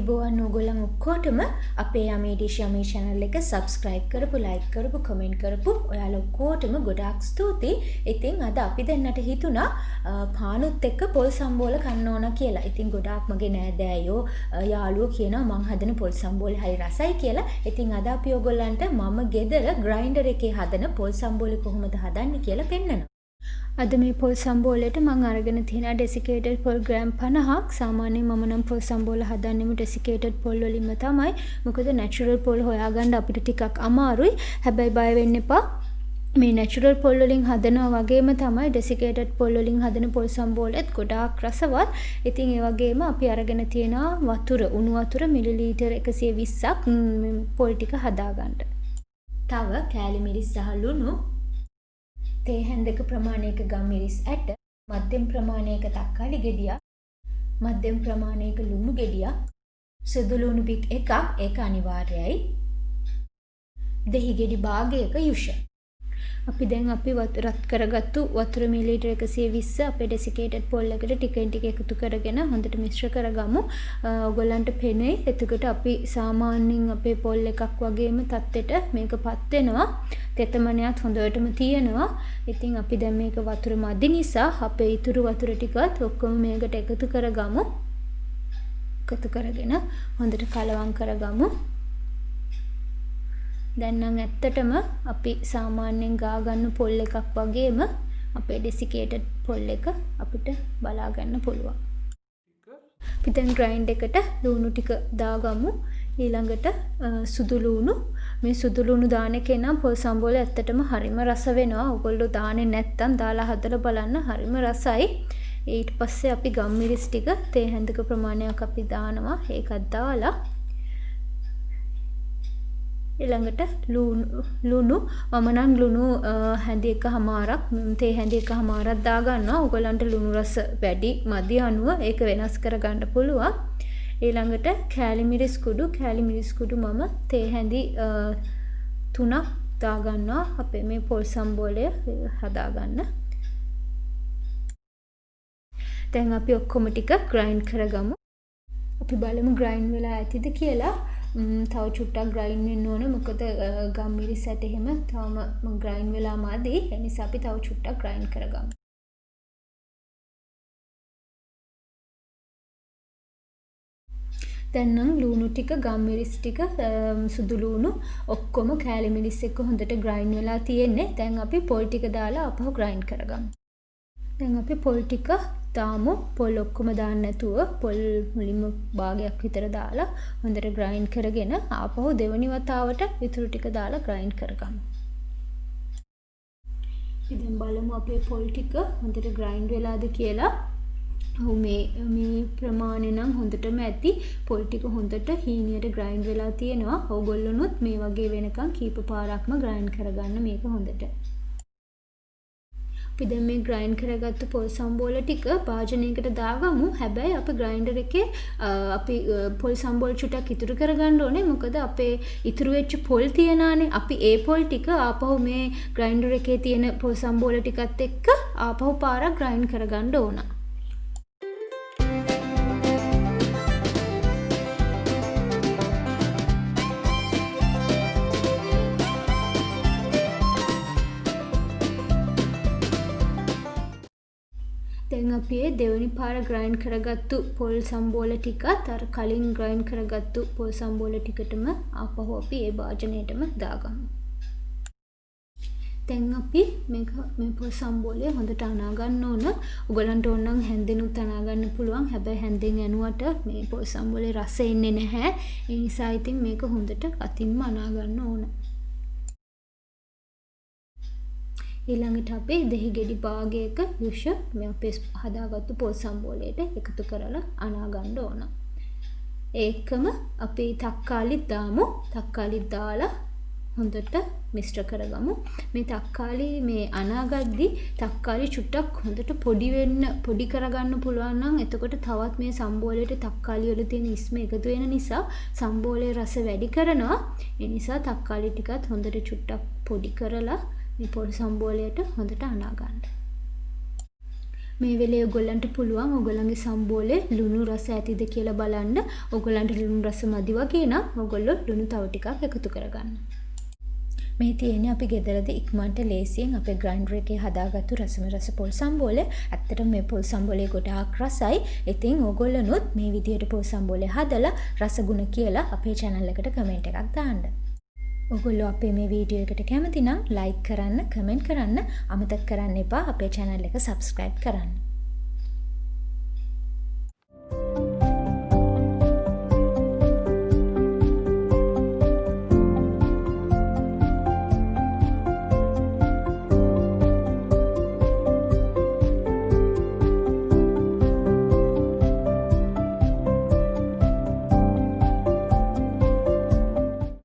අයිබෝවන් ඕගොල්ලන් ඔක්කොටම අපේ යමී ඩිෂ් යමී channel එක subscribe කරපු, like කරපු, comment කරපු ඔයාලා ඔක්කොටම ගොඩාක් ස්තුතියි. ඉතින් අද අපි දෙන්නට හිතුණා පානුත් එක්ක පොල් සම්බෝල කන්න ඕන කියලා. ඉතින් ගොඩාක් මගේ නෑදෑයෝ යාළුවෝ කියනවා මං හදන පොල් සම්බෝල හරි රසයි කියලා. ඉතින් අද අපි ඔයගොල්ලන්ට මම ගෙදර ග්‍රයින්ඩර් එකේ හදන පොල් සම්බෝල කොහොමද හදන්නේ කියලා පෙන්නනවා. අද මේ පොල් සම්බෝලයට මම අරගෙන තියෙන ඩෙසිකේටඩ් පොල් ග්‍රෑම් 50ක්. සාමාන්‍යයෙන් මම නම් පොල් සම්බෝල හදන්නෙම ඩෙසිකේටඩ් පොල් වලින්ම තමයි. මොකද නැචරල් පොල් හොයාගන්න අපිට ටිකක් අමාරුයි. හැබැයි බය වෙන්න එපා. මේ නැචරල් පොල් වලින් හදනවා වගේම තමයි ඩෙසිකේටඩ් පොල් වලින් හදන පොල් සම්බෝලෙත් ගොඩාක් රසවත්. ඉතින් ඒ වගේම අපි අරගෙන තියෙනවා වතුර, උණු වතුර මිලිලීටර් 120ක් පොල් ටික හදාගන්න. තව කෑලි මිරිස් සහ ලුණු, තේ හැන්දක ප්‍රමාණයක ගම්මිරිස් ඇට, මධ්‍යම ප්‍රමාණයක තක්කාලි ගෙඩියක්, මධ්‍යම ප්‍රමාණයක ලුණු ගෙඩියක්, සුදු ලුණු බික් එකක්, ඒක අනිවාර්යයි. දෙහි ගෙඩි භාගයක යුෂ. අපි දැන් රත් කරගත්තු වතුර මිලිලීටර් 120 අපේ ඩෙසිකේටඩ් පොල් එකට ටිකෙන් ටික එකතු කරගෙන හොඳට මිශ්‍ර කරගමු. ඔයගොල්ලන්ට පෙනේ. එතකොට අපි සාමාන්‍යයෙන් අපේ පොල් එකක් වගේම තත්ත්වෙට මේකපත් වෙනවා. තෙතමනයත් හොඳටම තියෙනවා. ඉතින් අපි දැන් මේක වතුර මදි නිසා අපේ ඉතුරු වතුර ටිකත් ඔක්කොම මේකට එකතු කරගමු. එකතු කරගෙන හොඳට කලවම් කරගමු. දැන් නම් ඇත්තටම අපි සාමාන්‍යයෙන් ගා ගන්න පොල් එකක් වගේම අපේ ඩෙසිකේටඩ් පොල් එක අපිට බලා ගන්න පුළුවන්. අපි දැන් ග්‍රයින්ඩ් එකට ලුණු ටික දාගමු. ඊළඟට සුදු ලුණු. මේ සුදු ලුණු දාන කෙනා පොල් සම්බෝල ඇත්තටම හරිම රස වෙනවා. ඔයගොල්ලෝ දාන්නේ නැත්තම් දාලා හදලා බලන්න හරිම රසයි. ඊට පස්සේ අපි ගම්මිරිස් ටික තේ හැන්දක ප්‍රමාණයක් අපි දානවා. ඒකත් දාලා ඊළඟට ලුණු මම නම් ලුණු හැඳි එකමාරක් තේ හැඳි එකමාරක් දා ගන්නවා. ඔයගලන්ට ලුණු රස වැඩි මදි අනුව ඒක වෙනස් කර ගන්න පුළුවන්. ඊළඟට කෑලි මිරිස් කුඩු මම තේ හැඳි 3ක් දා ගන්නවා අපේ මේ පොල් සම්බෝලය හදා ගන්න. දැන් අපි ඔක්කොම ටික ග්‍රයින්ඩ් කරගමු. අපි බලමු ග්‍රයින්ඩ් වෙලා ඇතිද කියලා. තව චුට්ටක් ග්‍රයින්ඩ් වෙන්න ඕන. මොකද ගම්මිරිස් ඇට එහෙම තවම ග්‍රයින්ඩ් වෙලා මදි. ඒ නිසා අපි තව චුට්ටක් ග්‍රයින්ඩ් කරගමු. දැන් නම් ලුණු ටික, ගම්මිරිස් ටික, සුදු ලුණු ඔක්කොම කෑලි මිරිස් එක්ක හොඳට ග්‍රයින්ඩ් වෙලා තියෙන්නේ. දැන් අපි පොල් ටික දාලා අපහු ග්‍රයින්ඩ් කරගමු. දැන් අපි පොල් ටික දාමු. පොල් ඔක්කොම දාන්න නැතුව පොල් මුලින්ම භාගයක් විතර දාලා හොඳට ග්‍රයින්ඩ් කරගෙන ආපහු දෙවෙනි වතාවට ඉතුරු ටික දාලා ග්‍රයින්ඩ් කරගමු. ඉතින් බලමු අපේ පොල් ටික හොඳට ග්‍රයින්ඩ් වෙලාද කියලා. මේ ප්‍රමාණය නම් හොඳටම ඇති. පොල් ටික හොඳට හීනියට ග්‍රයින්ඩ් වෙලා තියෙනවා. ඕගොල්ලොනුත් මේ වගේ වෙනකන් කීප පාරක්ම ග්‍රයින්ඩ් කරගන්න මේක හොඳට. අපි දැන් මේ ග්‍රයින්ඩ් කරගත්තු පොල් සම්බෝල ටික භාජනයකට දාගමු. හැබැයි අපි ග්‍රයින්ඩර් එකේ අපි පොල් සම්බෝල චුට්ටක් ඉතුරු කරගන්න ඕනේ. මොකද අපේ ඉතුරු වෙච්ච පොල් තියනානේ. අපි ඒ පොල් ටික ආපහු මේ ග්‍රයින්ඩර් එකේ තියෙන පොල් සම්බෝල ටිකත් එක්ක ආපහු පාරක් ග්‍රයින්ඩ් කරගන්න ඕන. දැන් අපි දෙවෙනි පාර ග්‍රයින්ඩ් කරගත්තු පොල් සම්බෝල ටිකත් අර කලින් ග්‍රයින්ඩ් කරගත්තු පොල් සම්බෝල ටිකටම ආපහු අපි ඒ භාජනයටම දාගමු. දැන් අපි මේ පොල් සම්බෝලය හොඳට අනා ගන්න ඕන. ඔයගලන්ට ඕන නම් හැන්දෙනුත් අනා ගන්න පුළුවන්. හැබැයි හැන්දෙන් ඇනුවට මේ පොල් සම්බෝලේ රස එන්නේ නැහැ. ඒ නිසා ඉතින් මේක හොඳට අතින්ම අනා ගන්න ඕන. ඊළඟට අපි දෙහි ගෙඩි භාගයක යුෂ මේ අපේ හදාගත්තු පොල් සම්බෝලයට එකතු කරලා අනා ගන්න ඕන. ඒකම අපි තක්කාලිත් දාමු. තක්කාලිත් දාලා හොඳට මිශ්‍ර කරගමු. මේ තක්කාලි මේ අනාගද්දි තක්කාලි චුට්ටක් හොඳට පොඩි කරගන්න පුළුවන් නම් එතකොට තවත් මේ සම්බෝලයට තක්කාලි වල තියෙන ඉස්ම එකතු වෙන නිසා සම්බෝලේ රස වැඩි කරනවා. ඒ නිසා තක්කාලි ටිකත් හොඳට චුට්ටක් පොඩි කරලා මේ පොල් සම්බෝලයට හොඳට අනා ගන්න. මේ වෙලේ ඔයගොල්ලන්ට පුළුවන් ඔයගොල්ලන්ගේ සම්බෝලේ ලුණු රස ඇතිද කියලා බලන්න. ඔයගොල්ලන්ට ලුණු රස මදි වගේ නම් ඔයගොල්ලෝ ලුණු තව ටිකක් එකතු කරගන්න. මේ තියෙන්නේ අපි ගෙදරදී ඉක්මනට ලේසියෙන් අපේ ග්‍රයින්ඩර් එකේ හදාගත්තු රස පොල් සම්බෝලේ. ඇත්තටම මේ පොල් සම්බෝලේ ගොඩාක් රසයි. ඉතින් ඕගොල්ලොනුත් මේ විදිහට පොල් සම්බෝලේ හදලා රසගුණ කියලා අපේ channel එකට කමෙන්ට් එකක් දාන්න. ඔයගොල්ලෝ අපේ මේ වීඩියෝ එකට කැමති නම් like කරන්න, කමෙන්ට් කරන්න අමතක කරන්න එපා. අපේ channel එක subscribe කරන්න.